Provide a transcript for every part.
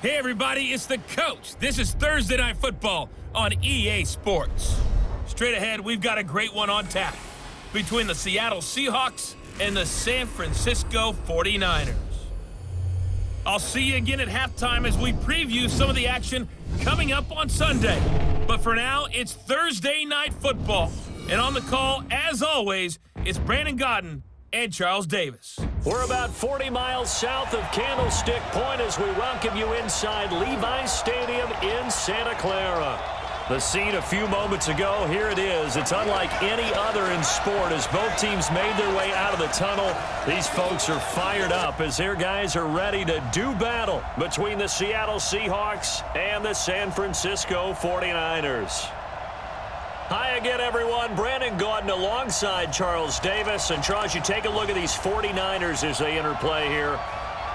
Hey everybody, it's the coach. This is Thursday Night Football on EA Sports. Straight ahead, we've got a great one on tap between the Seattle Seahawks and the San Francisco 49ers. I'll see you again at halftime as we preview some of the action coming up on Sunday. But for now, it's Thursday Night Football. And on the call, as always, it's Brandon Godden and Charles Davis. We're about 40 miles south of Candlestick Point as we welcome you inside Levi's Stadium in Santa Clara. The scene a few moments ago, here it is. It's unlike any other in sport as both teams made their way out of the tunnel. These folks are fired up as their guys are ready to do battle between the Seattle Seahawks and the San Francisco 49ers. Hi again, everyone. Brandon Gaudin alongside Charles Davis. And, Charles, you take a look at these 49ers as they interplay here.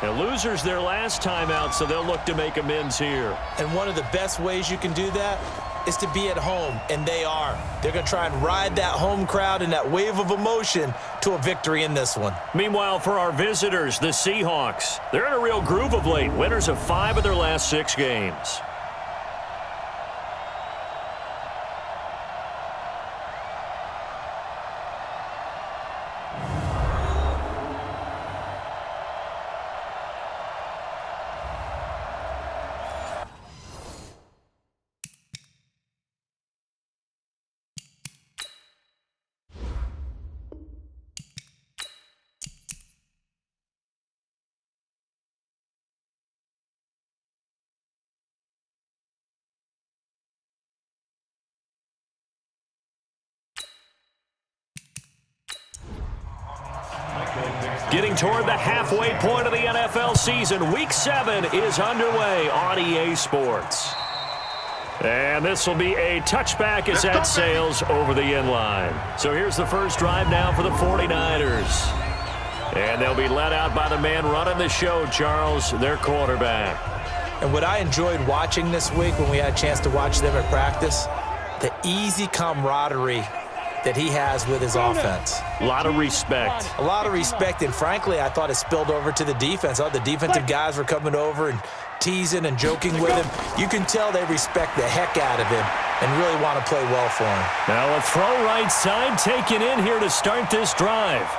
The losers their last time out, so they'll look to make amends here. And one of the best ways you can do that is to be at home, and they are. They're going to try and ride that home crowd and that wave of emotion to a victory in this one. Meanwhile, for our visitors, the Seahawks, they're in a real groove of late. Winners of 5 of their last 6 games. Getting toward the halfway point of the NFL season, Week 7 is underway on EA Sports. And this will be a touchback as that sails over the end line. So here's the first drive now for the 49ers. And they'll be led out by the man running the show, Charles, their quarterback. And what I enjoyed watching this week when we had a chance to watch them at practice, the easy camaraderie that he has with his offense. A lot of respect. A lot of respect, and frankly, I thought it spilled over to the defense. All the defensive guys were coming over and teasing and joking with him. You can tell they respect the heck out of him and really want to play well for him. Now a throw right side taken in here to start this drive.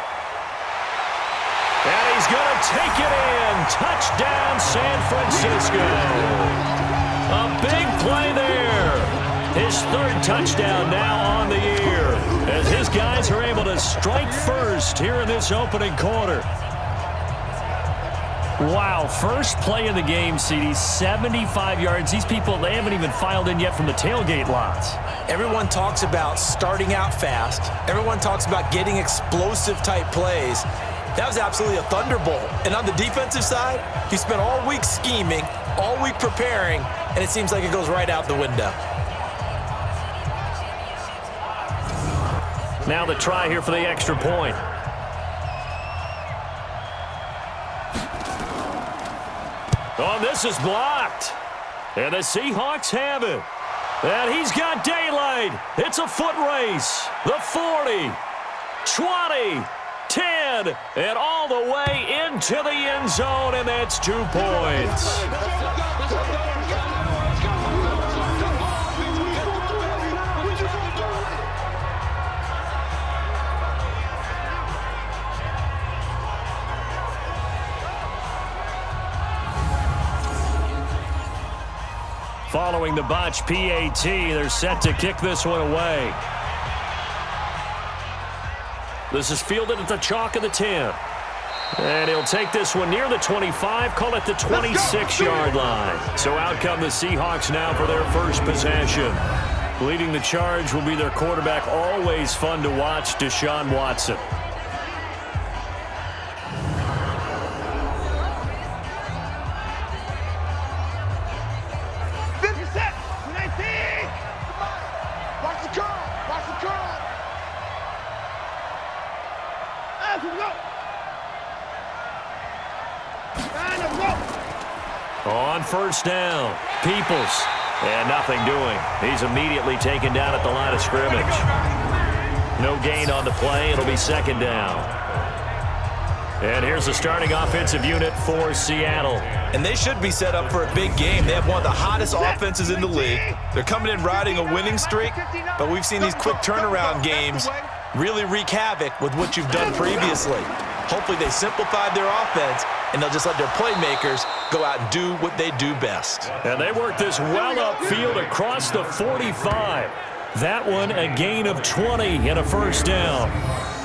And he's going to take it in. Touchdown, San Francisco. A big play there. His 3rd touchdown now on the year as his guys are able to strike first here in this opening quarter. Wow, first play of the game, CD, 75 yards. These people, they haven't even filed in yet from the tailgate lots. Everyone talks about starting out fast. Everyone talks about getting explosive-type plays. That was absolutely a thunderbolt. And on the defensive side, he spent all week scheming, all week preparing, and it seems like it goes right out the window. Now the try here for the extra point. Oh, this is blocked. And the Seahawks have it. And he's got daylight. It's a foot race. The 40, 20, 10, and all the way into the end zone, and that's 2 points. Following the botch PAT, they're set to kick this one away. This is fielded at the chalk of the 10. And he'll take this one near the 25, call it the 26-yard line. So out come the Seahawks now for their first possession. Leading the charge will be their quarterback, always fun to watch, Deshaun Watson. On first down, Peoples, and nothing doing. He's immediately taken down at the line of scrimmage. No gain on the play. It'll be 2nd down. And here's the starting offensive unit for Seattle. And they should be set up for a big game. They have one of the hottest offenses in the league. They're coming in riding a winning streak, but we've seen these quick turnaround games really wreak havoc with what you've done previously. Hopefully they simplified their offense, and they'll just let their playmakers go out and do what they do best. And they work this well upfield across the 45. That one a gain of 20 and a first down.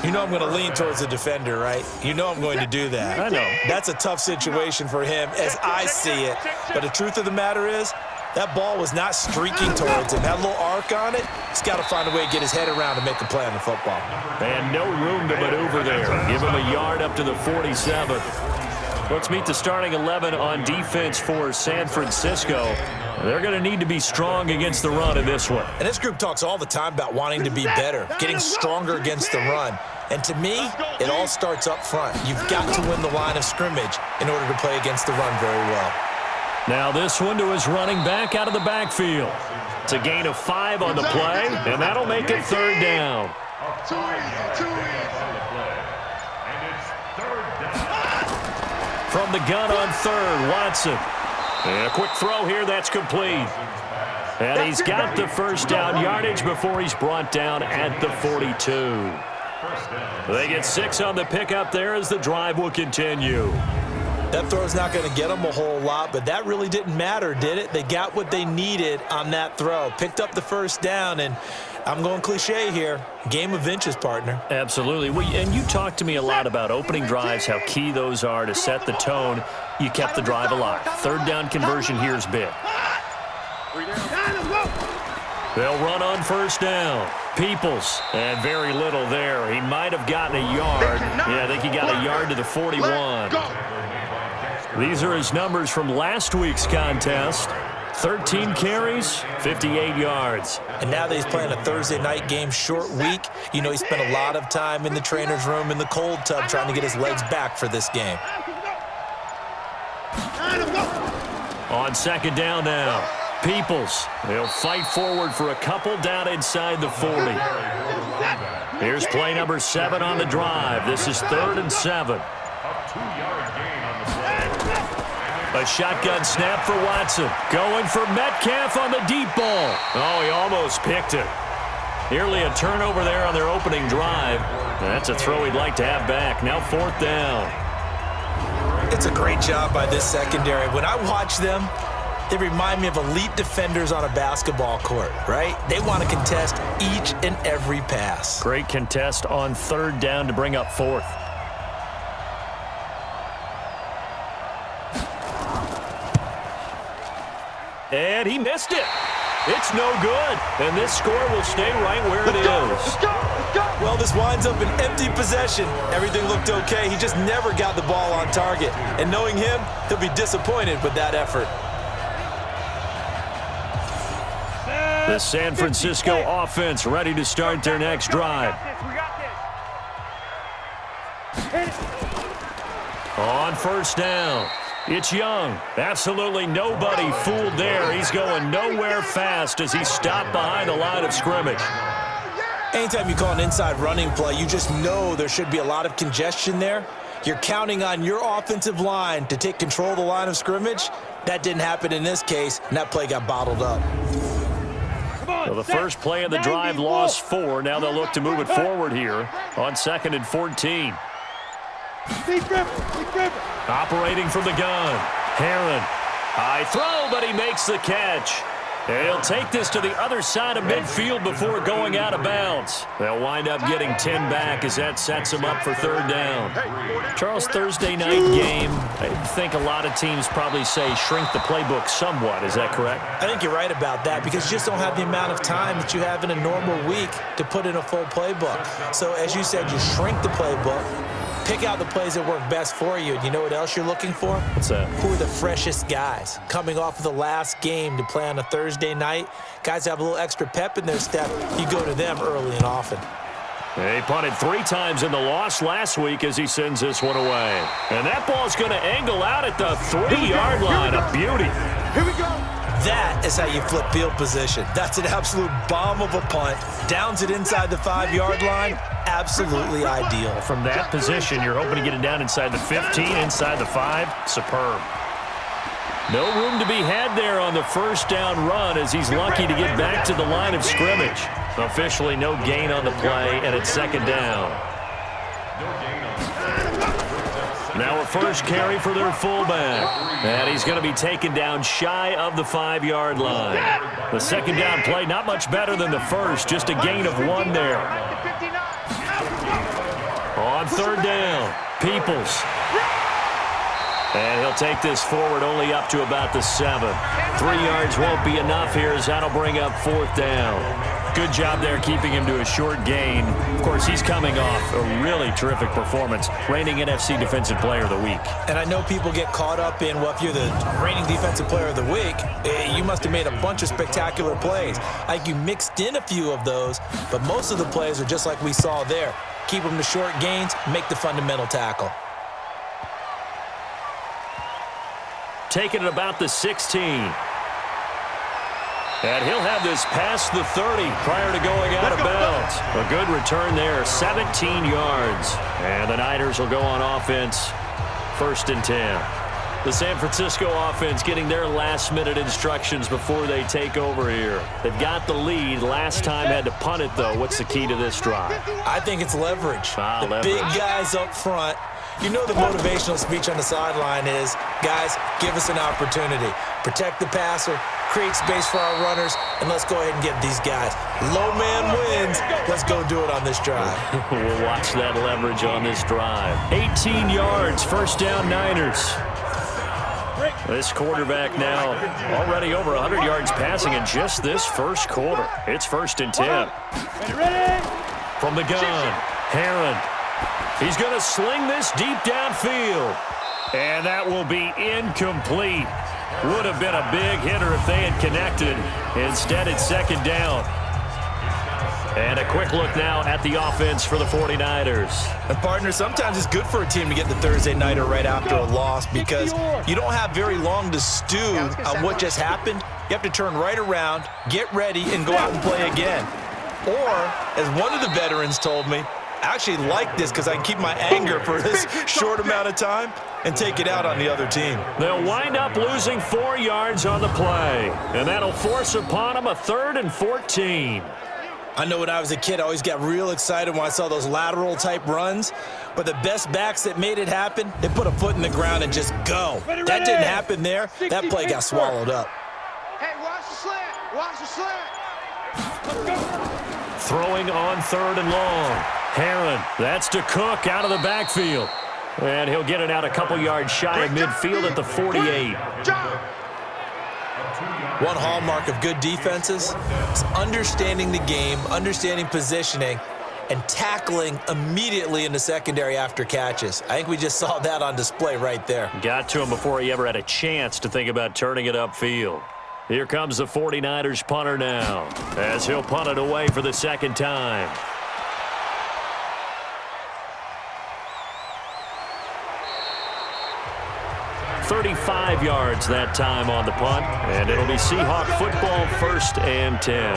You know I'm going to lean towards the defender, right? You know I'm going to do that. I know. That's a tough situation for him as I see it. But the truth of the matter is, that ball was not streaking towards him. That little arc on it, he's got to find a way to get his head around and make a play on the football. And no room to maneuver there. Give him a yard up to the 47. Let's meet the starting 11 on defense for San Francisco. They're going to need to be strong against the run in this one. And this group talks all the time about wanting to be better, getting stronger against the run. And to me, it all starts up front. You've got to win the line of scrimmage in order to play against the run very well. Now this one to his running back out of the backfield. It's a gain of 5 on the play, and that'll make it third down. From the gun on third, Watson. And a quick throw here, that's complete. And he's got the first down yardage before he's brought down at the 42. They get 6 on the pickup there as the drive will continue. That throw's not going to get them a whole lot, but that really didn't matter, did it? They got what they needed on that throw. Picked up the first down, and I'm going cliche here. Game of inches, partner. Absolutely. And you talked to me a lot about opening drives, how key those are to set the tone. You kept the drive alive. Third down conversion here is big. They'll run on first down. Peoples, and very little there. He might have gotten a yard. Yeah, I think he got a yard to the 41. These are his numbers from last week's contest. 13 carries, 58 yards. And now that he's playing a Thursday night game, short week, you know he spent a lot of time in the trainer's room in the cold tub trying to get his legs back for this game. On second down now, Peoples. They'll fight forward for a couple down inside the 40. Here's play number 7 on the drive. This is 3rd and 7. A shotgun snap for Watson. Going for Metcalf on the deep ball. Oh, he almost picked it. Nearly a turnover there on their opening drive. That's a throw he'd like to have back. Now 4th down. It's a great job by this secondary. When I watch them, they remind me of elite defenders on a basketball court, right? They want to contest each and every pass. Great contest on 3rd down to bring up 4th. And he missed it. It's no good. And this score will stay right where it is. Well, this winds up an empty possession. Everything looked okay. He just never got the ball on target. And knowing him, he'll be disappointed with that effort. The San Francisco offense ready to start their next drive. On first down, it's Young. Absolutely nobody fooled there. He's going nowhere fast as he's stopped behind the line of scrimmage. Anytime you call an inside running play, you just know there should be a lot of congestion there. You're counting on your offensive line to take control of the line of scrimmage. That didn't happen in this case, and that play got bottled up. So the first play of the drive lost 4. Now they'll look to move it forward here on 2nd and 14. Operating from the gun. Herron. High throw, but he makes the catch. And he'll take this to the other side of midfield before going out of bounds. They'll wind up getting 10 back as that sets them up for 3rd down. Charles, Thursday night game, I think a lot of teams probably say shrink the playbook somewhat. Is that correct? I think you're right about that because you just don't have the amount of time that you have in a normal week to put in a full playbook. So as you said, you shrink the playbook. Pick out the plays that work best for you. And you know what else you're looking for? What's that? Who are the freshest guys? Coming off of the last game to play on a Thursday night, guys have a little extra pep in their step. You go to them early and often. He punted 3 times in the loss last week as he sends this one away. And that ball's going to angle out at the 3-yard line. A beauty. Here we go. That is how you flip field position. That's an absolute bomb of a punt. Downs it inside the 5-yard line. Absolutely ideal. From that position, you're hoping to get it down inside the 15, inside the 5. Superb. No room to be had there on the first down run as he's lucky to get back to the line of scrimmage. Officially no gain on the play, and it's second down. Now a first carry for their fullback. And he's going to be taken down shy of the 5-yard line. The second down play not much better than the first, just a gain of 1 there. On third down, Peoples. And he'll take this forward only up to about the 7. 3 yards won't be enough here as that'll bring up fourth down. Good job there keeping him to a short gain. Of course, he's coming off a really terrific performance, reigning NFC Defensive Player of the Week. And I know people get caught up in, well, if you're the reigning Defensive Player of the Week, you must have made a bunch of spectacular plays. I think you mixed in a few of those, but most of the plays are just like we saw there. Keep them to short gains, make the fundamental tackle. Taking it about the 16. And he'll have this past the 30 prior to going out of bounds. A good return there, 17 yards. And the Niners will go on offense, 1st and 10. The San Francisco offense getting their last-minute instructions before they take over here. They've got the lead. Last time had to punt it, though. What's the key to this drive? I think it's leverage. Leverage. Big guys up front. You know the motivational speech on the sideline is, guys, give us an opportunity. Protect the passer, create space for our runners, and let's go ahead and get these guys. Low man wins. Let's go do it on this drive. We'll watch that leverage on this drive. 18 yards, first down Niners. This quarterback now already over 100 yards passing in just this first quarter. It's 1st and 10. From the gun, Herron. He's going to sling this deep downfield. And that will be incomplete. Would have been a big hitter if they had connected. Instead, it's second down. And a quick look now at the offense for the 49ers. And, partner, sometimes it's good for a team to get the Thursday nighter right after a loss because you don't have very long to stew on what just happened. You have to turn right around, get ready, and go out and play again. Or, as one of the veterans told me, I actually like this because I can keep my anger for this short amount of time and take it out on the other team. They'll wind up losing 4 yards on the play, and that'll force upon them a 3rd and 14. I know when I was a kid, I always got real excited when I saw those lateral-type runs, but the best backs that made it happen, they put a foot in the ground and just go. That didn't happen there. That play got swallowed up. Hey, watch the slant. Watch the slant. Let's go. Throwing on 3rd and long. Herron, that's to Cook out of the backfield. And he'll get it out a couple yards shy of midfield at the 48. One hallmark of good defenses is understanding the game, understanding positioning, and tackling immediately in the secondary after catches. I think we just saw that on display right there. Got to him before he ever had a chance to think about turning it upfield. Here comes the 49ers punter now, as he'll punt it away for the second time. 35 yards that time on the punt, and it'll be Seahawk football, 1st and 10.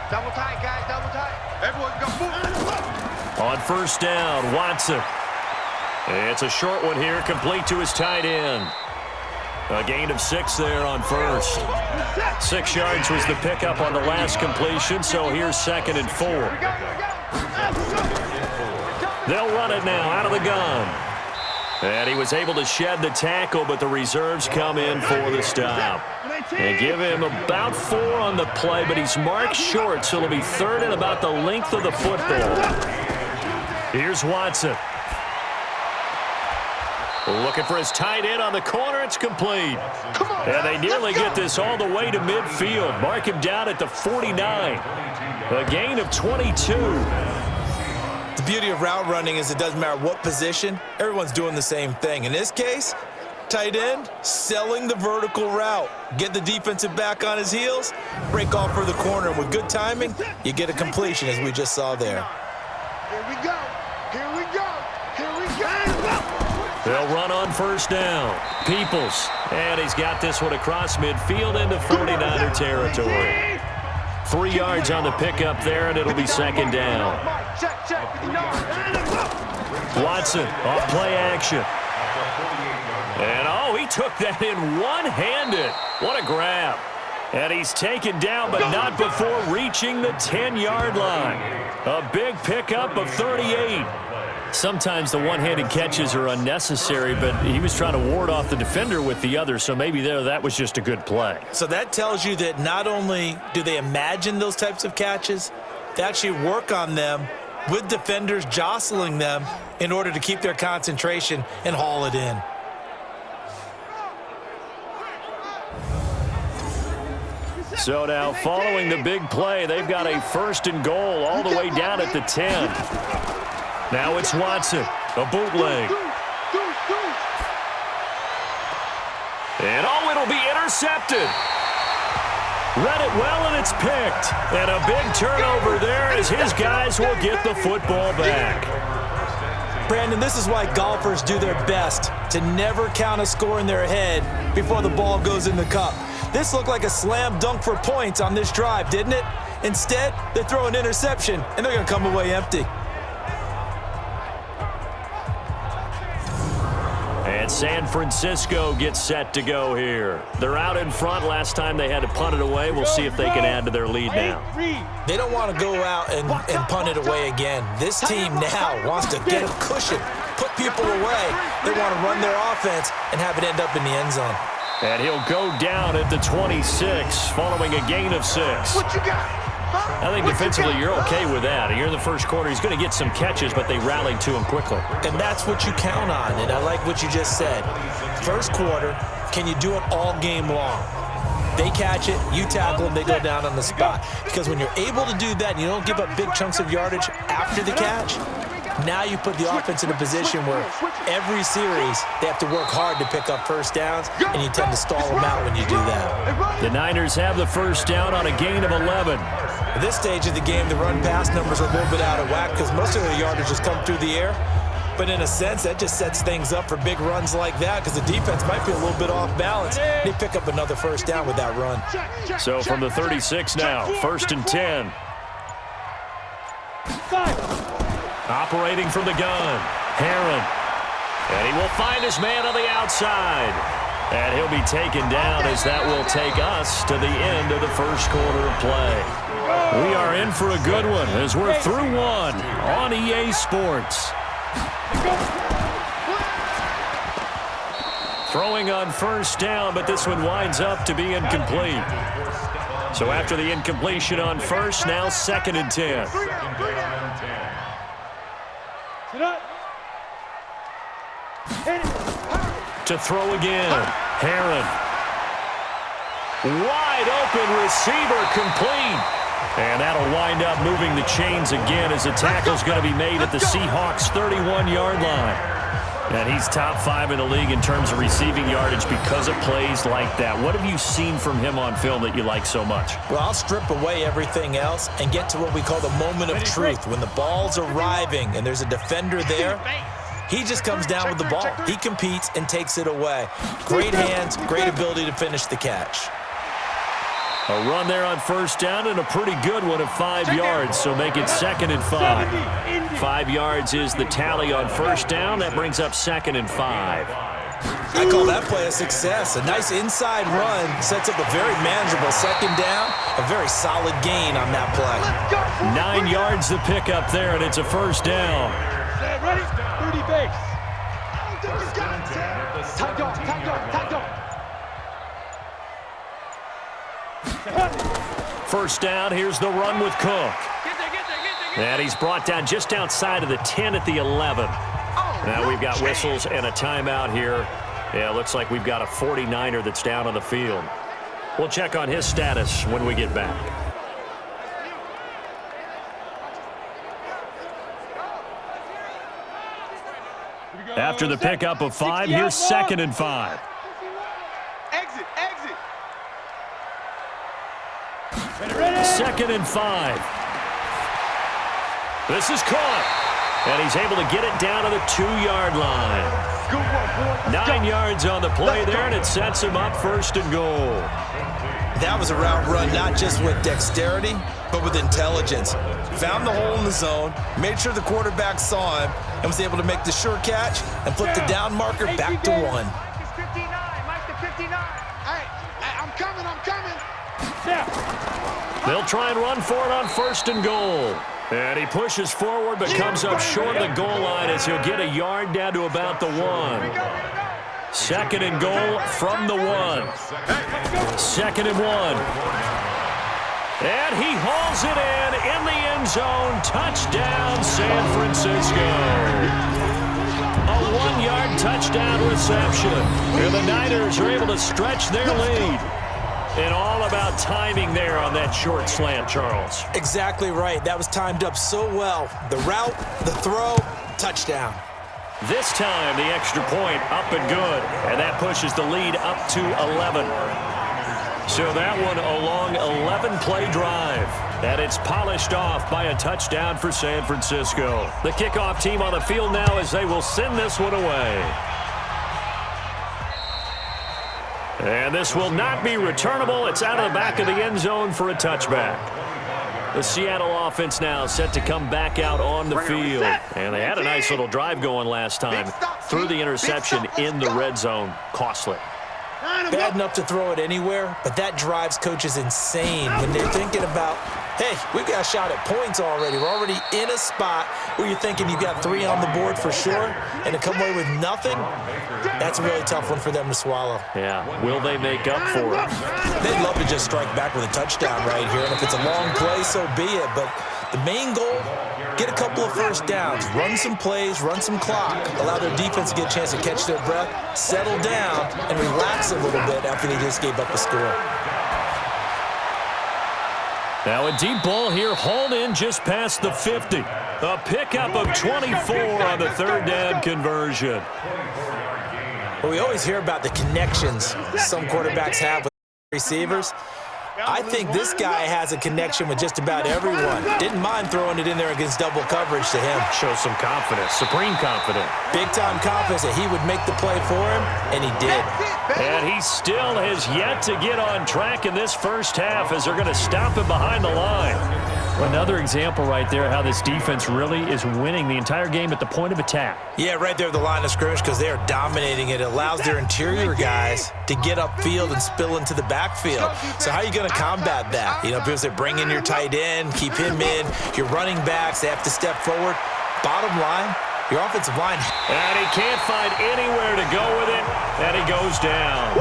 Double tight, guys, double tight. Everyone go move. On 1st down, Watson. It's a short one here, complete to his tight end. A gain of 6 there on 1st. 6 yards was the pickup on the last completion, so here's 2nd and 4. They'll run it now out of the gun. And he was able to shed the tackle, but the reserves come in for the stop. And give him about 4 on the play, but he's marked short, so it'll be 3rd and about the length of the football. Here's Watson. Looking for his tight end on the corner. It's complete. And they nearly get this all the way to midfield. Mark him down at the 49. A gain of 22. The beauty of route running is it doesn't matter what position. Everyone's doing the same thing. In this case, tight end, selling the vertical route. Get the defensive back on his heels, break off for the corner. And with good timing, you get a completion, as we just saw there. Here we go. Here we go. Here we go. They'll run on first down. Peoples. And he's got this one across midfield into 49er territory. 3 yards on the pickup there, and it'll be second down. Watson off play action. And, oh, he took that in one-handed. What a grab. And he's taken down, but not before reaching the 10-yard line. A big pickup of 38. Sometimes the one-handed catches are unnecessary, but he was trying to ward off the defender with the other, so maybe that was just a good play. So that tells you that not only do they imagine those types of catches, they actually work on them with defenders jostling them in order to keep their concentration and haul it in. So now, following the big play, they've got a 1st and goal all the way down at the 10. Now it's Watson, a bootleg. And, oh, it'll be intercepted. Read it well, and it's picked. And a big turnover there as his guys will get the football back. Brandon, this is why golfers do their best to never count a score in their head before the ball goes in the cup. This looked like a slam dunk for points on this drive, didn't it? Instead, they throw an interception, and they're going to come away empty. And San Francisco gets set to go here. They're out in front. Last time they had to punt it away. We'll see if they can add to their lead now. They don't want to go out and punt it away again. This team now wants to get a cushion, put people away. They want to run their offense and have it end up in the end zone. And he'll go down at the 26 following a gain of 6. What you got? Huh? I think defensively you're okay with that. Here in the first quarter, he's going to get some catches, but they rallied to him quickly. And that's what you count on, and I like what you just said. First quarter, can you do it all game long? They catch it, you tackle them, they go down on the spot. Because when you're able to do that and you don't give up big chunks of yardage after the catch, now you put the offense in a position where every series they have to work hard to pick up first downs, and you tend to stall them out when you do that. The Niners have the first down on a gain of 11. At this stage of the game, the run-pass numbers are a little bit out of whack because most of the yardage has come through the air. But in a sense, that just sets things up for big runs like that because the defense might be a little bit off balance. They pick up another first down with that run. So from the 36 now, 1st and 10. Operating from the gun, Herron. And he will find his man on the outside. And he'll be taken down as that will take us to the end of the first quarter of play. We are in for a good one as we're through one on EA Sports. Throwing on first down, but this one winds up to be incomplete. So after the incompletion on first, now 2nd and 10. To throw again, Herron. Wide open receiver, complete. And that'll wind up moving the chains again as the tackle's going to be made at the Seahawks' 31-yard line. And he's top 5 in the league in terms of receiving yardage because of plays like that. What have you seen from him on film that you like so much? Well, I'll strip away everything else and get to what we call the moment of truth. When the ball's arriving and there's a defender there, he just comes down with the ball. He competes and takes it away. Great hands, great ability to finish the catch. A run there on first down and a pretty good one of 5 yards, so make it 2nd and 5. 5 yards is the tally on first down. That brings up 2nd and 5. I call that play a success. A nice inside run sets up a very manageable 2nd down. A very solid gain on that play. 9 yards the pickup there, and it's a first down. Ready? 30 base. Tight dog. First down, here's the run with Cook. And he's brought down just outside of the 10 at the 11. Now we've got whistles and a timeout here. Yeah, it looks like we've got a 49er that's down on the field. We'll check on his status when we get back. After the pickup of 5, here's 2nd and 5. Exit. 2nd and 5. This is caught. And he's able to get it down to the 2-yard line. Good work, boy. Let's 9 go. yards on the play there, and it sets him up 1st and goal. That was a route run not just with dexterity, but with intelligence. Found the hole in the zone, made sure the quarterback saw him, and was able to make the sure catch and flip the down marker back to 1. Mike's 59. Mike's the 59. Hey, I'm coming. They'll try and run for it on 1st and goal. And he pushes forward but comes up short of the goal line as he'll get a yard down to about the 1. 2nd and goal from the 1. 2nd and 1. And he hauls it in the end zone. Touchdown, San Francisco. A 1-yard touchdown reception. And the Niners are able to stretch their lead. And all about timing there on that short slant, Charles. Exactly right. That was timed up so well. The route, the throw, touchdown. This time, the extra point up and good. And that pushes the lead up to 11. So that one a long 11-play drive. And it's polished off by a touchdown for San Francisco. The kickoff team on the field now as they will send this one away. And this will not be returnable. It's out of the back of the end zone for a touchback. The Seattle offense now set to come back out on the field. And they had a nice little drive going last time. Threw the interception in the red zone. Costly. Bad enough to throw it anywhere, but that drives coaches insane when they're thinking about, hey, we've got a shot at points already. We're already in a spot where you're thinking you've got 3 on the board for sure, and to come away with nothing, that's a really tough one for them to swallow. Yeah, will they make up for it? They'd love to just strike back with a touchdown right here, and if it's a long play, so be it. But the main goal, get a couple of first downs, run some plays, run some clock, allow their defense to get a chance to catch their breath, settle down, and relax a little bit after they just gave up a score. Now a deep ball here, hauled in just past the 50. A pickup of 24 on the 3rd down conversion. Well, we always hear about the connections some quarterbacks have with receivers. I think this guy has a connection with just about everyone. Didn't mind throwing it in there against double coverage to him. Shows some confidence, supreme confidence. Big-time confidence that he would make the play for him, and he did. And he still has yet to get on track in this first half as they're going to stop him behind the line. Another example right there how this defense really is winning the entire game at the point of attack. Yeah, right there at the line of scrimmage because they are dominating it. It allows their interior guys to get upfield and spill into the backfield. So how are you going to combat that? You know, because they bring in your tight end, keep him in. Your running backs, they have to step forward. Bottom line, your offensive line. And he can't find anywhere to go with it, and he goes down.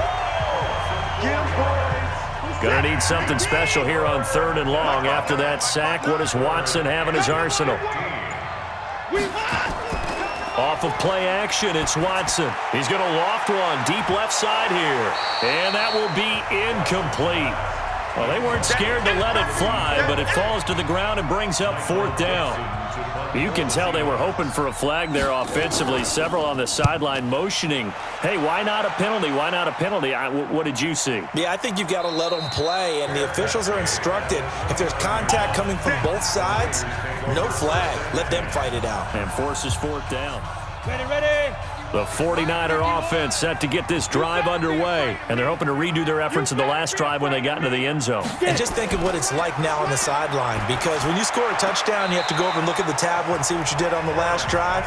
Gonna need something special here on 3rd and long. After that sack, what does Watson have in his arsenal? Off of play action, it's Watson. He's gonna loft one, deep left side here. And that will be incomplete. Well, they weren't scared to let it fly, but it falls to the ground and brings up 4th down. You can tell they were hoping for a flag there offensively. Several on the sideline motioning, hey, why not a penalty? Why not a penalty? What did you see? Yeah, I think you've got to let them play, and the officials are instructed. If there's contact coming from both sides, no flag. Let them fight it out. And forces 4th down. Ready. The 49er offense set to get this drive underway, and they're hoping to redo their efforts in the last drive when they got into the end zone. And just think of what it's like now on the sideline, because when you score a touchdown, you have to go over and look at the tablet and see what you did on the last drive.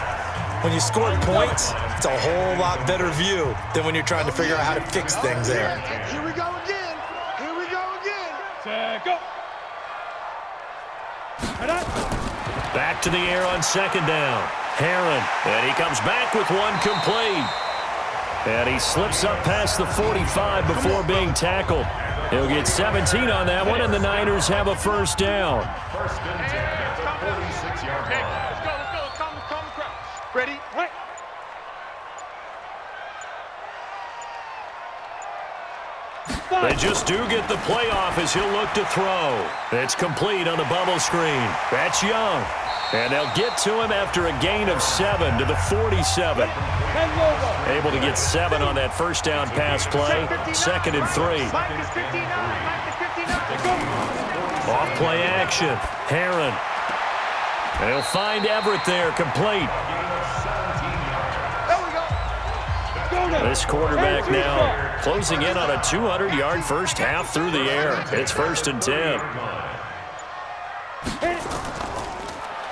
When you score points, it's a whole lot better view than when you're trying to figure out how to fix things there. Here we go again. Here we go again. Set, go. Back to the air on 2nd down. Herron, and he comes back with one complete. And he slips up past the 45 before being tackled. He'll get 17 on that one, and the Niners have a 1st down. Let's go. Calm the crowd. Ready? Right. They just do get the playoff as he'll look to throw. It's complete on the bubble screen. That's Young. And they'll get to him after a gain of 7 to the 47. Able to get 7 on that 1st down pass play. 2nd and 3. Off play action. Herron. And he'll find Everett there, complete. This quarterback now closing in on a 200-yard first half through the air. It's 1st and 10.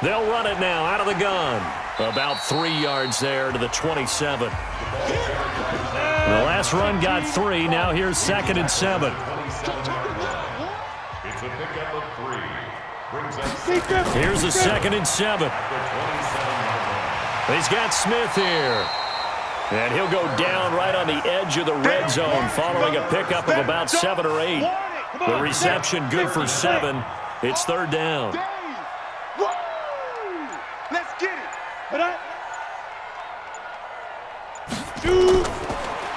They'll run it now out of the gun. About 3 yards there to the 27. The last run got 3. Now here's 2nd and 7. It's a pickup of 3. Here's the 2nd and 7. He's got Smith here. And he'll go down right on the edge of the red zone following a pickup of about 7 or 8. The reception good for 7. It's 3rd down. Let's get it.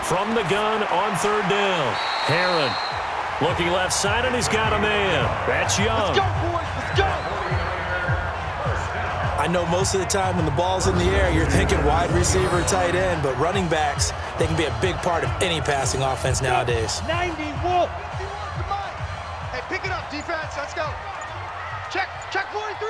From the gun on 3rd down. Herron looking left side, and he's got a man. That's Young. Let's go, boys. Let's go. I know most of the time when the ball's in the air, you're thinking wide receiver, tight end, but running backs, they can be a big part of any passing offense nowadays. 90, Wolf. Hey, pick it up, defense. Let's go. Check 43.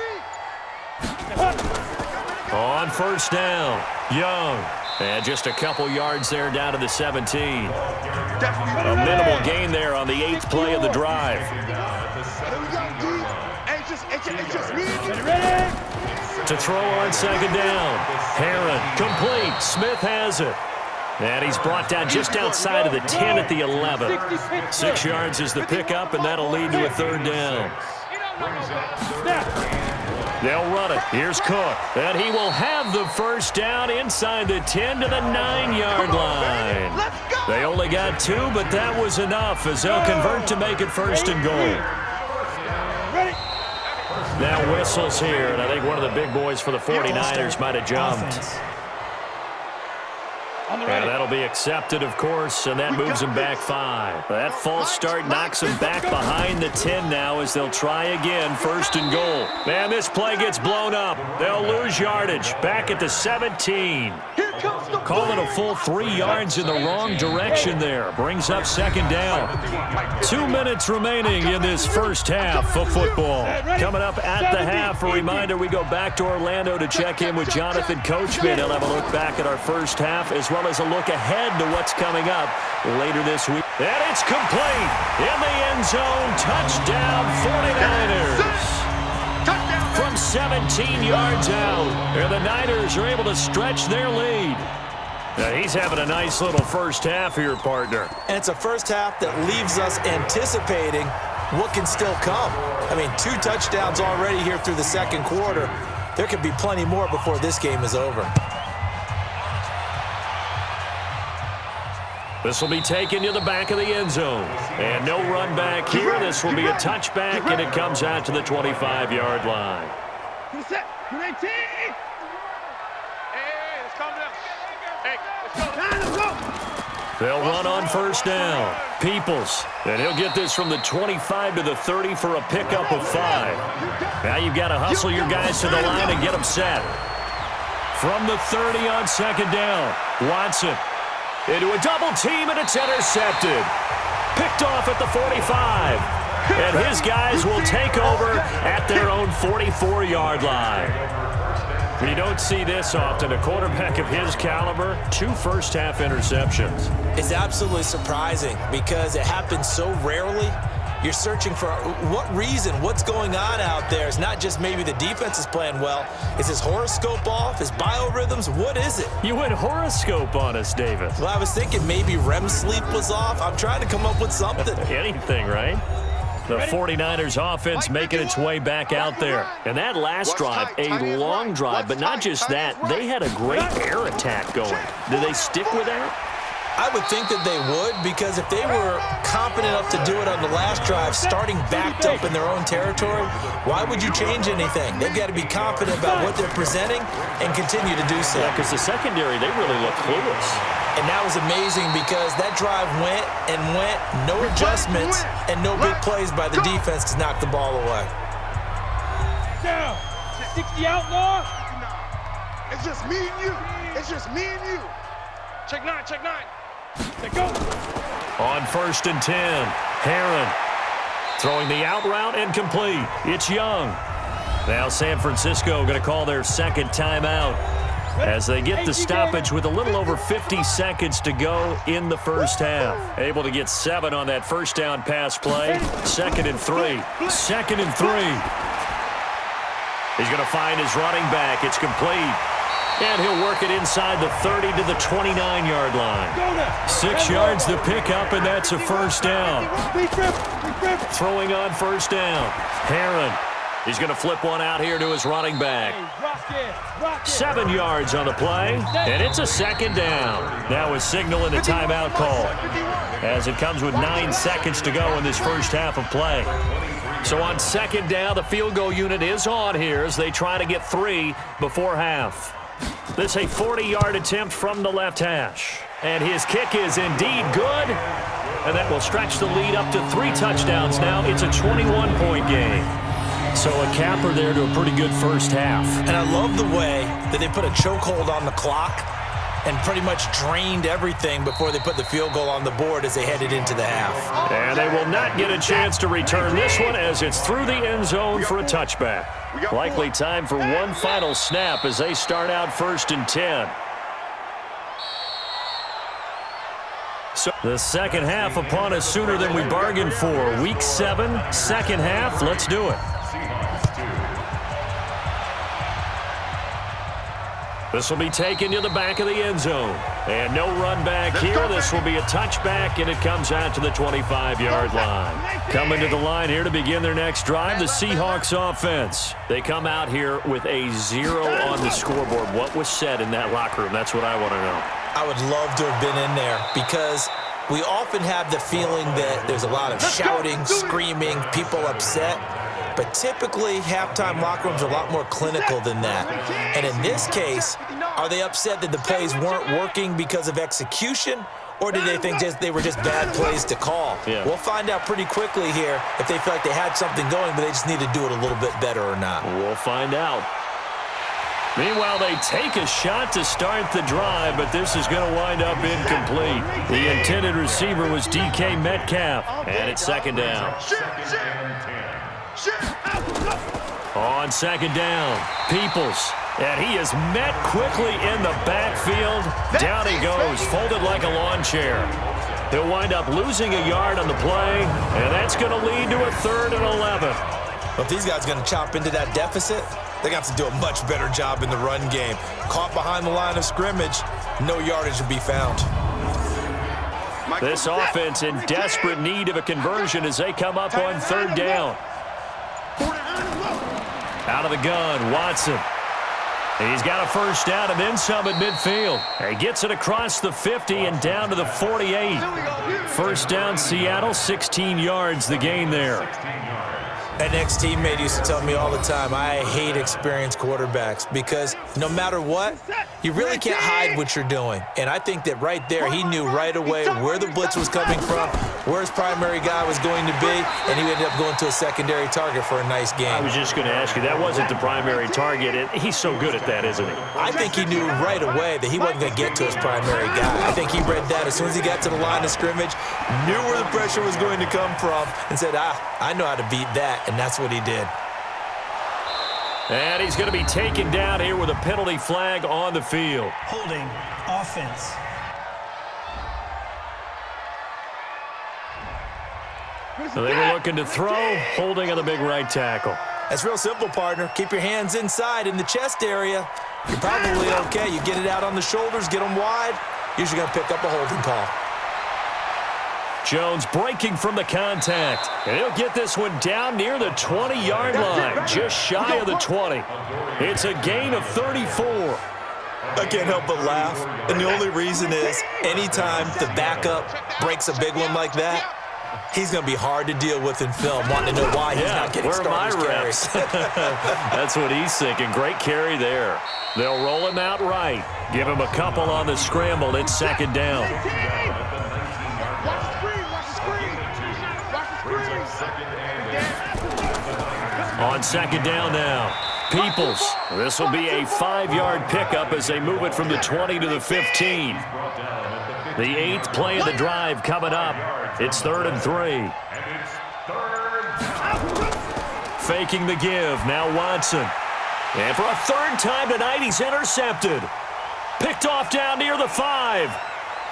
On 1st down, Young. And just a couple yards there down to the 17. A minimal gain there on the 8th play of the drive. Here we go, D. Hey, it's just me and you. Ready? To throw on 2nd down. Herron complete. Smith has it. And he's brought down just outside of the 10 at the 11. 6 yards is the pickup, and that'll lead to a 3rd down. They'll run it. Here's Cook. And he will have the 1st down inside the 10 to the 9-yard line. Let's go. They only got 2, but that was enough as they'll convert to make it 1st and goal. Ready? Now whistles here, and I think one of the big boys for the 49ers might have jumped. And that'll be accepted, of course, and that moves him back 5. That false start knocks him back behind the 10 now as they'll try again, 1st and goal. Man, this play gets blown up. They'll lose yardage. Back at the 17. Calling a full 3 yards in the wrong direction there. Brings up 2nd down. 2 minutes remaining in this first half of football. Coming up at the half, a reminder, we go back to Orlando to check in with Jonathan Coachman. He'll have a look back at our first half as well as a look ahead to what's coming up later this week. And it's complete. In the end zone, touchdown 49ers. From 17 yards out, and the Niners are able to stretch their lead. Now, he's having a nice little first half here, partner. And it's a first half that leaves us anticipating what can still come. I mean, 2 touchdowns already here through the 2nd quarter. There could be plenty more before this game is over. This will be taken to the back of the end zone. And no run back here. This will be a touchback, and it comes out to the 25-yard line. Hey, let's calm down. Hey, let's go. They'll run on 1st down. Peoples, and he'll get this from the 25 to the 30 for a pickup of 5. Now you've got to hustle your guys to the line and get them set. From the 30 on 2nd down, Watson into a double team, and it's intercepted. Picked off at the 45. And his guys will take over at their own 44-yard line. You don't see this often. A quarterback of his caliber, 2 first-half interceptions. It's absolutely surprising because it happens so rarely. You're searching for what reason, what's going on out there. It's not just maybe the defense is playing well. Is his horoscope off? His biorhythms? What is it? You went horoscope on us, David. Well, I was thinking maybe REM sleep was off. I'm trying to come up with something. Anything, right? The 49ers offense making its way back out there. And that last drive, a long drive, but not just that. They had a great air attack going. Did they stick with that? I would think that they would, because if they were competent enough to do it on the last drive, starting backed up in their own territory, why would you change anything? They've got to be confident about what they're presenting and continue to do so. Yeah, because the secondary, they really look clueless. And that was amazing because that drive went and went, no adjustments, and no big plays by the defense to knock the ball away. Down. 60 outlaw. It's just me and you. It's just me and you. Check 9, check 9. Let's go. On 1st and 10, Herron throwing the out route and complete. It's Young. Now San Francisco going to call their 2nd timeout. as they get the stoppage with a little over 50 seconds to go in the first half. Able to get 7 on that first down pass play. 2nd and 3. 2nd and 3. He's going to find his running back. It's complete. And he'll work it inside the 30 to the 29-yard line. 6 yards to pick up, and that's a first down. Throwing on first down. Herron. He's going to flip one out here to his running back. 7 yards on the play, and it's a 2nd down. Now a signal and a timeout call as it comes with 9 seconds to go in this first half of play. So on 2nd down, the field goal unit is on here as they try to get 3 before half. This is a 40-yard attempt from the left hash. And his kick is indeed good. And that will stretch the lead up to 3 touchdowns now. It's a 21-point game. So a capper there to a pretty good first half. And I love the way that they put a chokehold on the clock and pretty much drained everything before they put the field goal on the board as they headed into the half. And they will not get a chance to return this one as it's through the end zone for a touchback. Likely time for one final snap as they start out 1st and 10. So the second half upon us sooner than we bargained for. Week 7, second half. Let's do it. This will be taken to the back of the end zone. And no run back here. This will be a touchback, and it comes out to the 25-yard line. Coming to the line here to begin their next drive, the Seahawks offense. They come out here with a 0 on the scoreboard. What was said in that locker room? That's what I want to know. I would love to have been in there because we often have the feeling that there's a lot of shouting, screaming, people upset. But typically, halftime locker rooms are a lot more clinical than that. And in this case, are they upset that the plays weren't working because of execution? Or did they think they were just bad plays to call? Yeah. We'll find out pretty quickly here if they feel like they had something going, but they just need to do it a little bit better or not. We'll find out. Meanwhile, they take a shot to start the drive, but this is going to wind up incomplete. The intended receiver was DK Metcalf, and it's 2nd down. On 2nd down, Peoples, and he is met quickly in the backfield. Down he goes, folded like a lawn chair. He'll wind up losing a yard on the play, and that's going to lead to a 3rd and 11. Well, if these guys are going to chop into that deficit, they're going to have to do a much better job in the run game. Caught behind the line of scrimmage, no yardage to be found. This offense in desperate need of a conversion as they come up on 3rd down. Out of the gun, Watson. He's got a first down and then some at midfield. He gets it across the 50 and down to the 48. First down, Seattle, 16 yards the gain there. An ex-teammate used to tell me all the time, I hate experienced quarterbacks because no matter what, you really can't hide what you're doing. And I think that right there, he knew right away where the blitz was coming from, where his primary guy was going to be, and he ended up going to a secondary target for a nice game. I was just going to ask you, that wasn't the primary target, and he's so good at that, isn't he? I think he knew right away that he wasn't going to get to his primary guy. I think he read that as soon as he got to the line of scrimmage, knew where the pressure was going to come from, and said, I know how to beat that. And that's what he did. And he's going to be taken down here with a penalty flag on the field. Holding offense. So they were looking to throw, holding on the big right tackle. That's real simple, partner. Keep your hands inside in the chest area. You're probably okay. You get it out on the shoulders, get them wide. Usually going to pick up a holding call. Jones breaking from the contact. And he'll get this one down near the 20-yard line, just shy of the 20. It's a gain of 34. I can't help but laugh. And the only reason is anytime the backup breaks a big one like that, he's going to be hard to deal with in film, wanting to know why he's not getting starters carries. That's what he's thinking. Great carry there. They'll roll him out right. Give him a couple on the scramble. It's 2nd down. On 2nd down now, Peoples. This will be a 5-yard pickup as they move it from the 20 to the 15. The 8th play of the drive coming up. It's 3rd and 3. Faking the give. Now Watson. And for a 3rd time tonight, he's intercepted. Picked off down near the 5.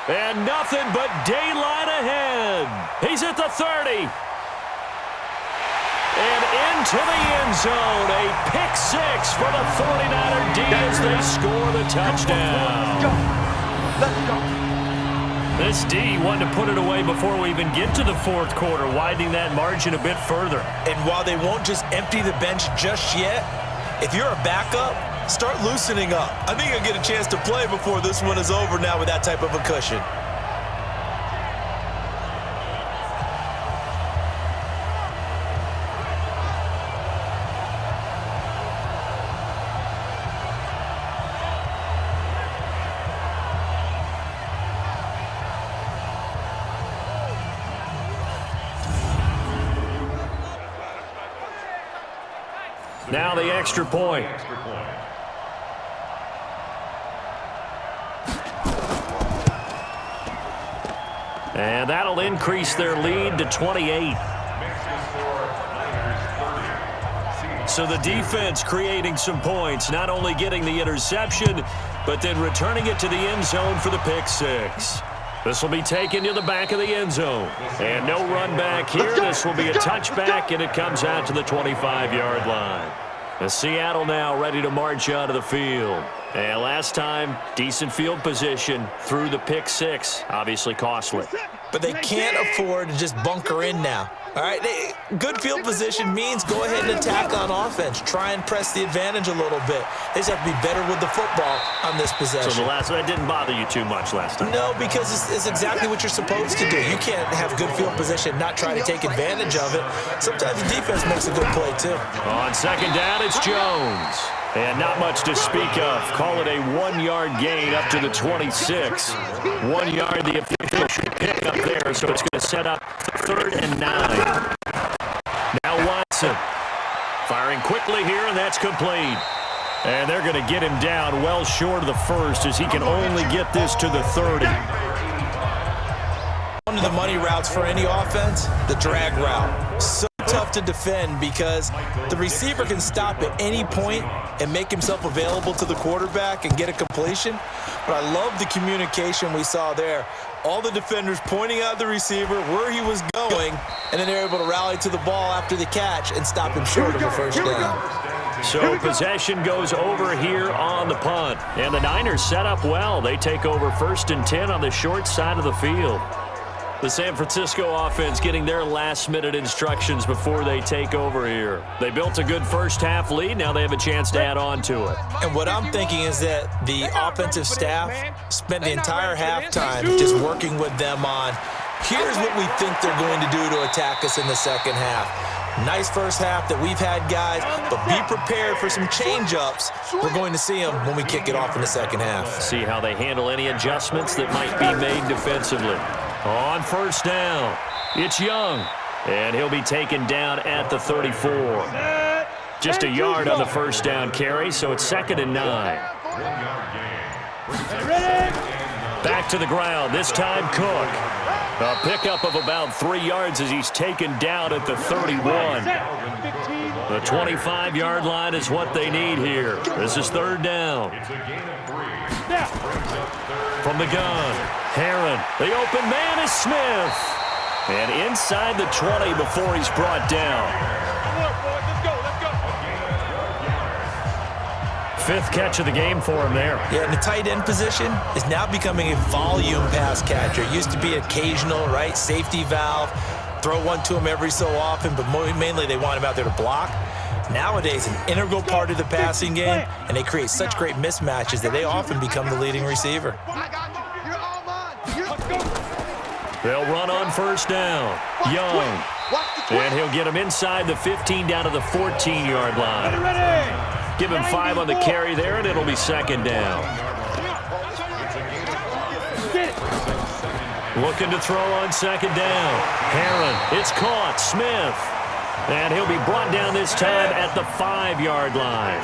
And nothing but daylight ahead. He's at the 30. And into the end zone. A pick 6 for the 49er D as they score the touchdown. Let's go. This D wanted to put it away before we even get to the fourth quarter, widening that margin a bit further. And while they won't just empty the bench just yet, if you're a backup, start loosening up. I think you'll get a chance to play before this one is over now with that type of a cushion. Now the extra point. And that'll increase their lead to 28. So the defense creating some points, not only getting the interception, but then returning it to the end zone for the pick 6. This will be taken to the back of the end zone. And no run back here. This will be a touchback, and it comes out to the 25-yard line. The Seattle now ready to march out of the field. And last time, decent field position through the pick 6. Obviously costly. But they can't afford to just bunker in now. All right, good field position means go ahead and attack on offense. Try and press the advantage a little bit. They just have to be better with the football on this possession. So the last one didn't bother you too much last time? No, because it's exactly what you're supposed to do. You can't have good field position, not try to take advantage of it. Sometimes the defense makes a good play, too. On second down, it's Jones. And not much to speak of. Call it a 1-yard gain up to the 26. 1 yard the official should pick up there, so it's going to set up 3rd and 9. Now Watson firing quickly here, and that's complete. And they're going to get him down well short of the first as he can only get this to the 30. One of the money routes for any offense, the drag route. So tough to defend because the receiver can stop at any point and make himself available to the quarterback and get a completion. But I love the communication we saw there. All the defenders pointing out the receiver, where he was going, and then they're able to rally to the ball after the catch and stop him short of a first down. So possession goes over here on the punt. And the Niners set up well. They take over 1st and 10 on the short side of the field. The San Francisco offense getting their last-minute instructions before they take over here. They built a good first-half lead. Now they have a chance to add on to it. And what I'm thinking is that the offensive staff spent the entire halftime just working with them on, here's what we think they're going to do to attack us in the second half. Nice first half that we've had, guys, but be prepared for some change-ups. We're going to see them when we kick it off in the second half. See how they handle any adjustments that might be made defensively. On first down, it's Young, and he'll be taken down at the 34. Just a yard on the first down carry, so it's 2nd and 9. Back to the ground, this time Cook. A pickup of about 3 yards as he's taken down at the 31. The 25-yard line is what they need here. This is 3rd down. From the gun, Herron. The open man is Smith. And inside the 20 before he's brought down. Fifth catch of the game for him there. Yeah, and the tight end position is now becoming a volume pass catcher. It used to be occasional, right? Safety valve. Throw one to him every so often, but mainly they want him out there to block. Nowadays, an integral part of the passing game, and they create such great mismatches that they often become the leading receiver. They'll run on first down. Young. And he'll get him inside the 15 down to the 14-yard line. Give him 5 on the carry there, and it'll be 2nd down. Looking to throw on 2nd down. Herron. It's caught. Smith. And he'll be brought down this time at the 5-yard line.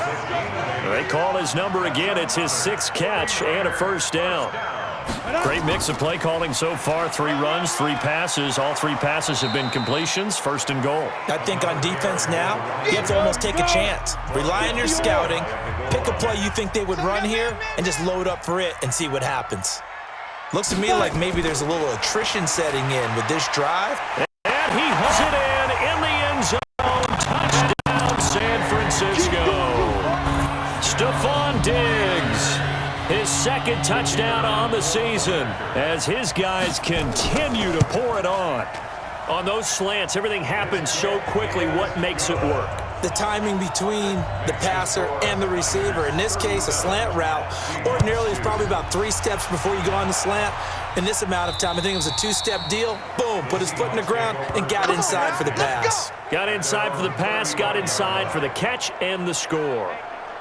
They call his number again. It's his 6th catch and a first down. Great mix of play calling so far. 3 runs, 3 passes. All 3 passes have been completions. First and goal. I think on defense now, you have to almost take a chance. Rely on your scouting. Pick a play you think they would run here and just load up for it and see what happens. Looks to me like maybe there's a little attrition setting in with this drive. And he hooks it in the end zone. Touchdown, San Francisco. Stephon Diggs. His second touchdown on the season as his guys continue to pour it on. On those slants, everything happens so quickly. What makes it work? The timing between the passer and the receiver. In this case, a slant route ordinarily is probably about 3 steps before you go on the slant. In this amount of time, I think it was a 2-step deal. Boom, put his foot in the ground and got inside for the pass. Got inside for the pass, got inside for the catch and the score.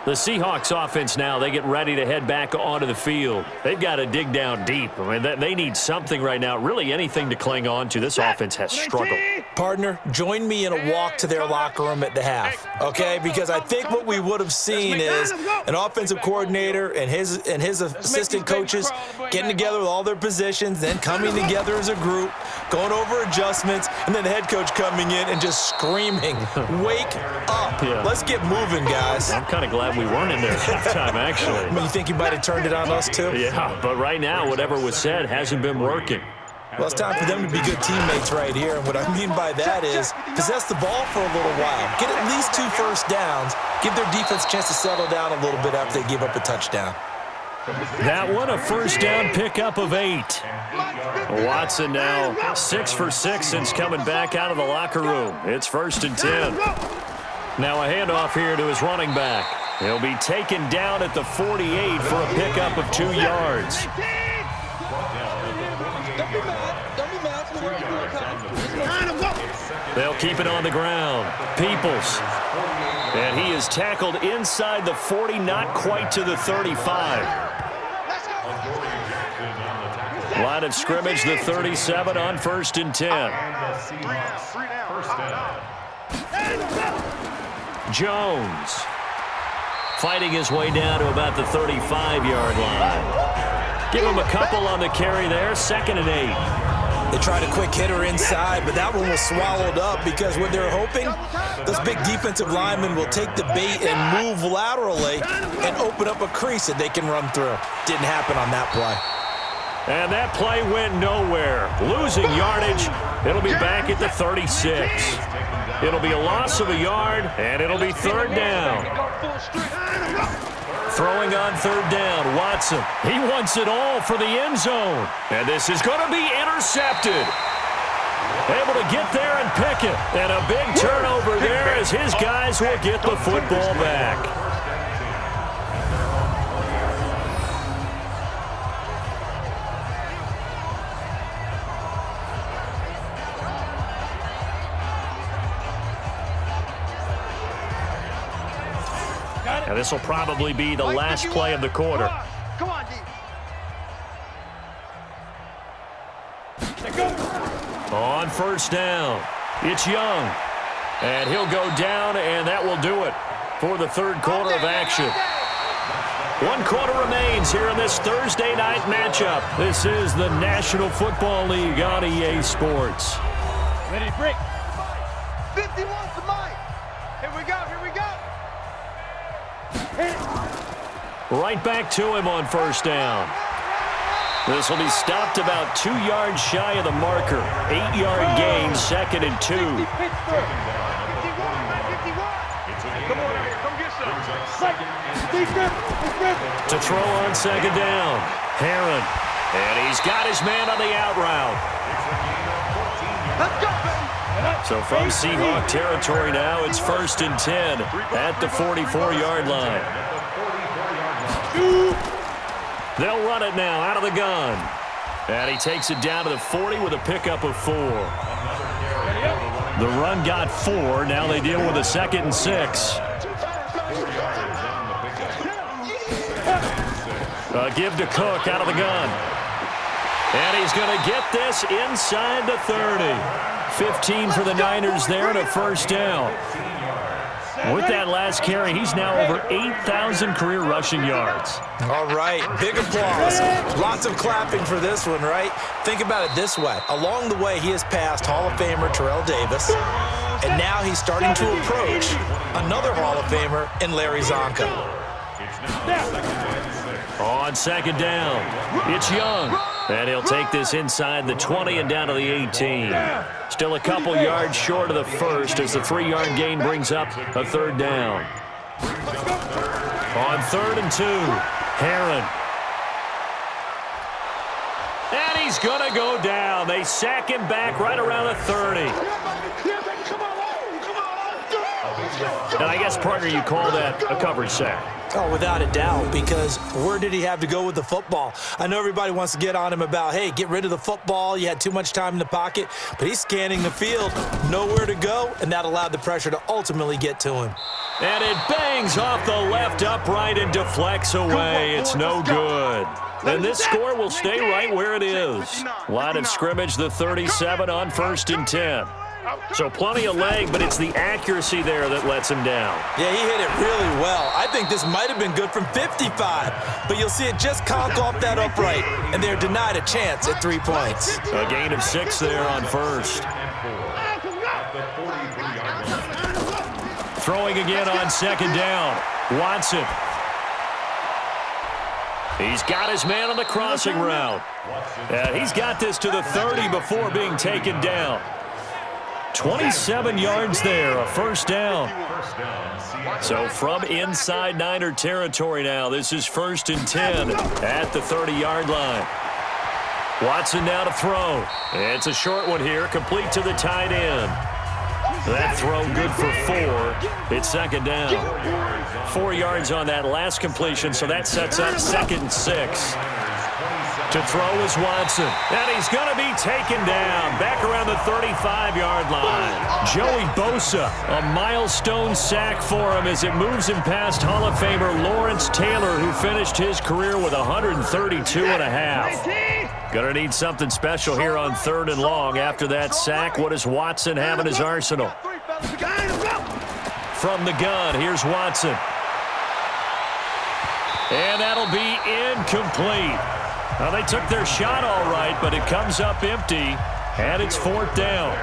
The Seahawks offense now, they get ready to head back onto the field. They've got to dig down deep. I mean, they need something right now, really anything to cling on to. This offense has struggled. Partner, join me in a walk to their locker room at the half, okay? Because I think what we would have seen is an offensive coordinator and his assistant coaches getting together with all their positions, then coming together as a group, going over adjustments, and then the head coach coming in and just screaming, wake up. Yeah. Let's get moving, guys. I'm kind of glad we weren't in there at halftime, actually. I mean, you think you might have turned it on us, too? Yeah, but right now, whatever was said hasn't been working. Well, it's time for them to be good teammates right here. And what I mean by that is possess the ball for a little while. Get at least 2 first downs. Give their defense a chance to settle down a little bit after they give up a touchdown. That one, a first down pickup of 8. Watson now 6 for 6 since coming back out of the locker room. It's 1st and 10. Now a handoff here to his running back. He'll be taken down at the 48 for a pickup of 2 yards. They'll keep it on the ground. Peoples. And he is tackled inside the 40, not quite to the 35. Line of scrimmage, the 37 on 1st and 10. Jones fighting his way down to about the 35-yard line. Give him a couple on the carry there, 2nd and 8. They tried a quick hitter inside, but that one was swallowed up because what they're hoping, those big defensive linemen will take the bait and move laterally and open up a crease that they can run through. Didn't happen on that play. And that play went nowhere. Losing yardage. It'll be back at the 36. It'll be a loss of a yard, and it'll be 3rd down. Throwing on 3rd down, Watson. He wants it all for the end zone. And this is going to be intercepted. Able to get there and pick it. And a big turnover there as his guys will get the football back. Now this will probably be the last play of the quarter. Come on, D. On 1st down, it's Young. And he'll go down, and that will do it for the 3rd quarter of action. 1 quarter remains here in this Thursday night matchup. This is the National Football League on EA Sports. Ready to break. 51's the mic. Here we go, here we go. Right back to him on 1st down. This will be stopped about 2 yards shy of the marker. 8-yard gain, 2nd and 2. 51, 51. Come on here, come get some. To throw on 2nd down. Heron. And he's got his man on the out route. Let's go, baby. So from Seahawk territory now, it's 1st and 10 at the 44-yard line. They'll run it now out of the gun. And he takes it down to the 40 with a pickup of 4. The run got 4. Now they deal with a 2nd and 6. Give to Cook out of the gun. And he's going to get this inside the 30. 15 for the Niners there and a 1st down. With that last carry, he's now over 8,000 career rushing yards. All right, big applause. Lots of clapping for this one, right? Think about it this way. Along the way, he has passed Hall of Famer Terrell Davis, and now he's starting to approach another Hall of Famer in Larry Zonka. On second down, it's Young. And he'll take this inside the 20 and down to the 18. Still a couple yards short of the first as the 3-yard gain brings up a third down. On 3rd and 2, Herron. And he's going to go down. They sack him back right around the 30. And I guess, partner, you call that a coverage sack. Oh, without a doubt, because where did he have to go with the football? I know everybody wants to get on him about, hey, get rid of the football. You had too much time in the pocket. But he's scanning the field, nowhere to go, and that allowed the pressure to ultimately get to him. And it bangs off the left upright and deflects away. It's no good. And this score will stay right where it is. Line of scrimmage, the 37 on 1st and 10. So plenty of leg, but it's the accuracy there that lets him down. Yeah, he hit it really well. I think this might have been good from 55, but you'll see it just conk off that upright, and they're denied a chance at 3 points. A gain of 6 there on 1st. Throwing again on 2nd down. Watson. He's got his man on the crossing route. He's got this to the 30 before being taken down. 27 yards there, a 1st down. So from inside Niner territory now, this is 1st and 10 at the 30-yard line. Watson now to throw. It's a short one here, complete to the tight end. That throw good for 4. It's 2nd down. 4 yards on that last completion, so that sets up 2nd and 6. To throw is Watson, and he's going to be taken down back around the 35-yard line. Joey Bosa, a milestone sack for him as it moves him past Hall of Famer Lawrence Taylor, who finished his career with 132.5. Going to need something special here on 3rd and long. After that sack, what does Watson have in his arsenal? From the gun, here's Watson. And that'll be incomplete. Well, they took their shot all right, but it comes up empty, and it's 4th down.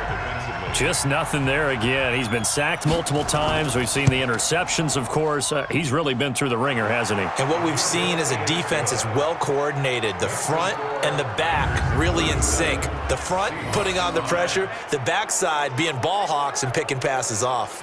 Just nothing there again. He's been sacked multiple times. We've seen the interceptions, of course. He's really been through the ringer, hasn't he? And what we've seen is a defense that's well coordinated. The front and the back really in sync. The front putting on the pressure, the backside being ball hawks and picking passes off.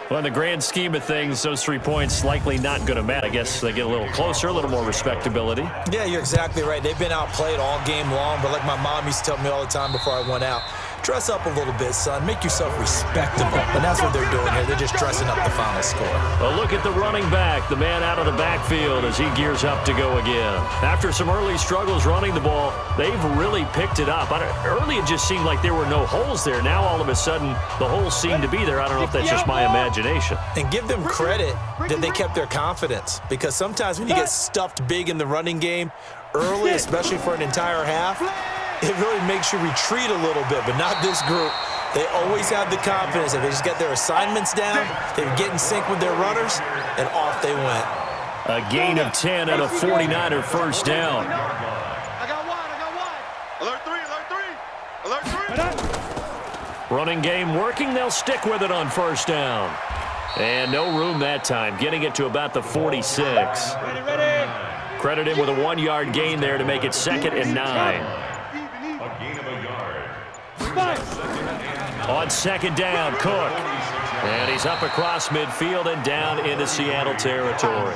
Well, in the grand scheme of things, those 3 points likely not going to matter. I guess they get a little closer, a little more respectability. Yeah, you're exactly right. They've been outplayed all game long, but like my mom used to tell me all the time before I went out, dress up a little bit, son. Make yourself respectable. And that's what they're doing here. They're just dressing up the final score. A look at the running back, the man out of the backfield as he gears up to go again. After some early struggles running the ball, they've really picked it up. Early it just seemed like there were no holes there. Now all of a sudden the holes seem to be there. I don't know if that's just my imagination. And give them credit that they kept their confidence, because sometimes when you get stuffed big in the running game early, especially for an entire half, it really makes you retreat a little bit, but not this group. They always have the confidence that they just get their assignments down, they get in sync with their runners, and off they went. A gain of 10 and a 49er 1st down. I got wide. Alert 3. Running game working. They'll stick with it on 1st down. And no room that time, getting it to about the 46. Ready. Credit him with a 1-yard gain there to make it 2nd and 9. On 2nd down, Cook. And he's up across midfield and down into Seattle territory.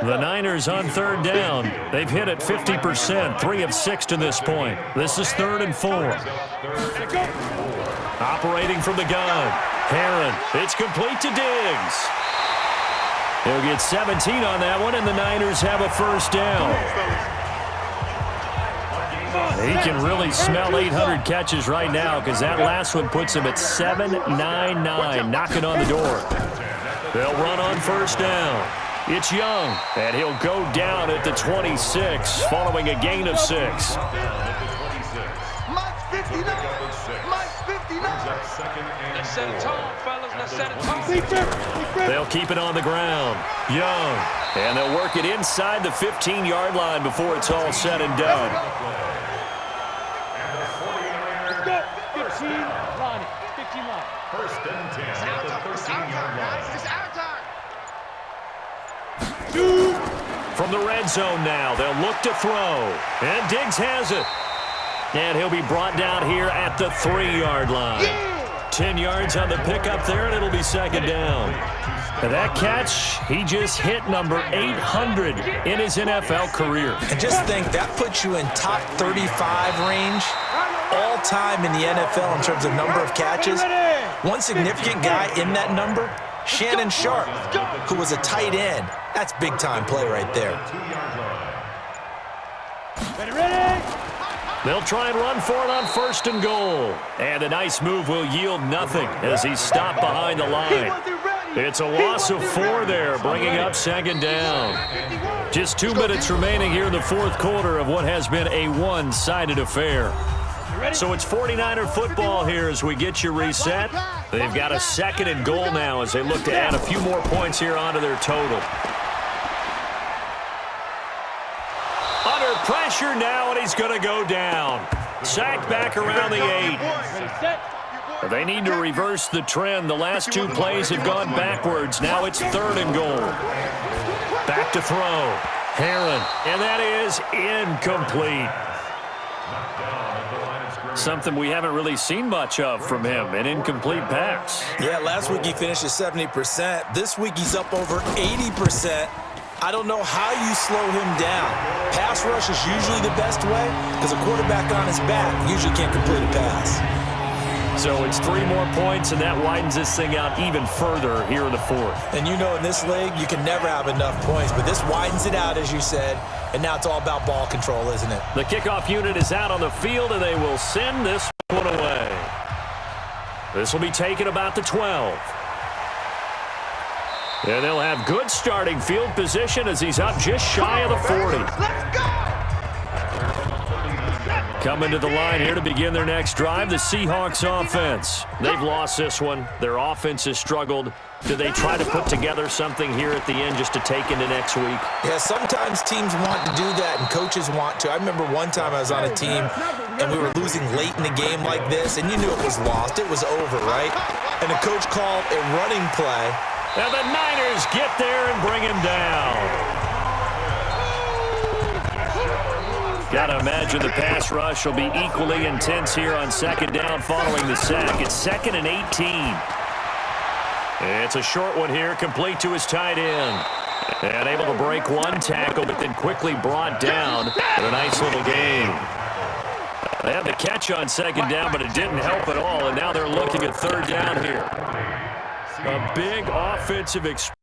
The Niners on 3rd down. They've hit it 50%, 3 of 6 to this point. This is 3rd and 4. Operating from the gun. Herron, it's complete to Diggs. He'll get 17 on that one, and the Niners have a 1st down. He can really smell 800 catches right now, because that last one puts him at 799, knocking on the door. They'll run on 1st down. It's Young, and he'll go down at the 26, following a gain of 6. Mike's 59. Mike's 59. They set a tone, fellas. to set a tone. They'll keep it on the ground. Young. And they'll work it inside the 15-yard line before it's all said and done. Let's go. 15 line. 15 line. First and 10 at the 13-yard line. It's our time. 2. From the red zone now, they'll look to throw. And Diggs has it. And he'll be brought down here at the 3-yard line. 10 yards on the pickup there, and it'll be second down. And that catch, he just hit number 800 in his NFL career. And just think, that puts you in top 35 range all time in the NFL in terms of number of catches. One significant guy in that number, Shannon Sharp, who was a tight end. That's big-time play right there. Ready? They'll try and run for it on first and goal. And a nice move will yield nothing as he's stopped behind the line. It's a loss of 4 there, bringing up second down. Just 2 minutes remaining here in the fourth quarter of what has been a one-sided affair. So it's 49er football here as we get you reset. They've got a second and goal now as they look to add a few more points here onto their total. Under pressure now, and he's going to go down. Sacked back around the 8. They need to reverse the trend. The last 2 plays have gone backwards. Now it's third and goal. Back to throw. Heron, and that is incomplete. Something we haven't really seen much of from him, an incomplete pass. Yeah, last week he finished at 70%. This week he's up over 80%. I don't know how you slow him down. Pass rush is usually the best way because a quarterback on his back usually can't complete a pass. So it's 3 more points, and that widens this thing out even further here in the fourth. And you know in this league, you can never have enough points, but this widens it out, as you said, and now it's all about ball control, isn't it? The kickoff unit is out on the field, and they will send this one away. This will be taken about the 12. And they'll have good starting field position as he's up just shy of the 40. Let's go! Coming to the line here to begin their next drive, the Seahawks offense. They've lost this one. Their offense has struggled. Do they try to put together something here at the end just to take into next week? Yeah, sometimes teams want to do that and coaches want to. I remember one time I was on a team and we were losing late in the game like this, and you knew it was lost. It was over, right? And the coach called a running play. And the Niners get there and bring him down. Got to imagine the pass rush will be equally intense here on second down following the sack. It's 2nd and 18. It's a short one here, complete to his tight end. And able to break one tackle, but then quickly brought down in a nice little game. They had the catch on second down, but it didn't help at all, and now they're looking at third down here. A big offensive experience.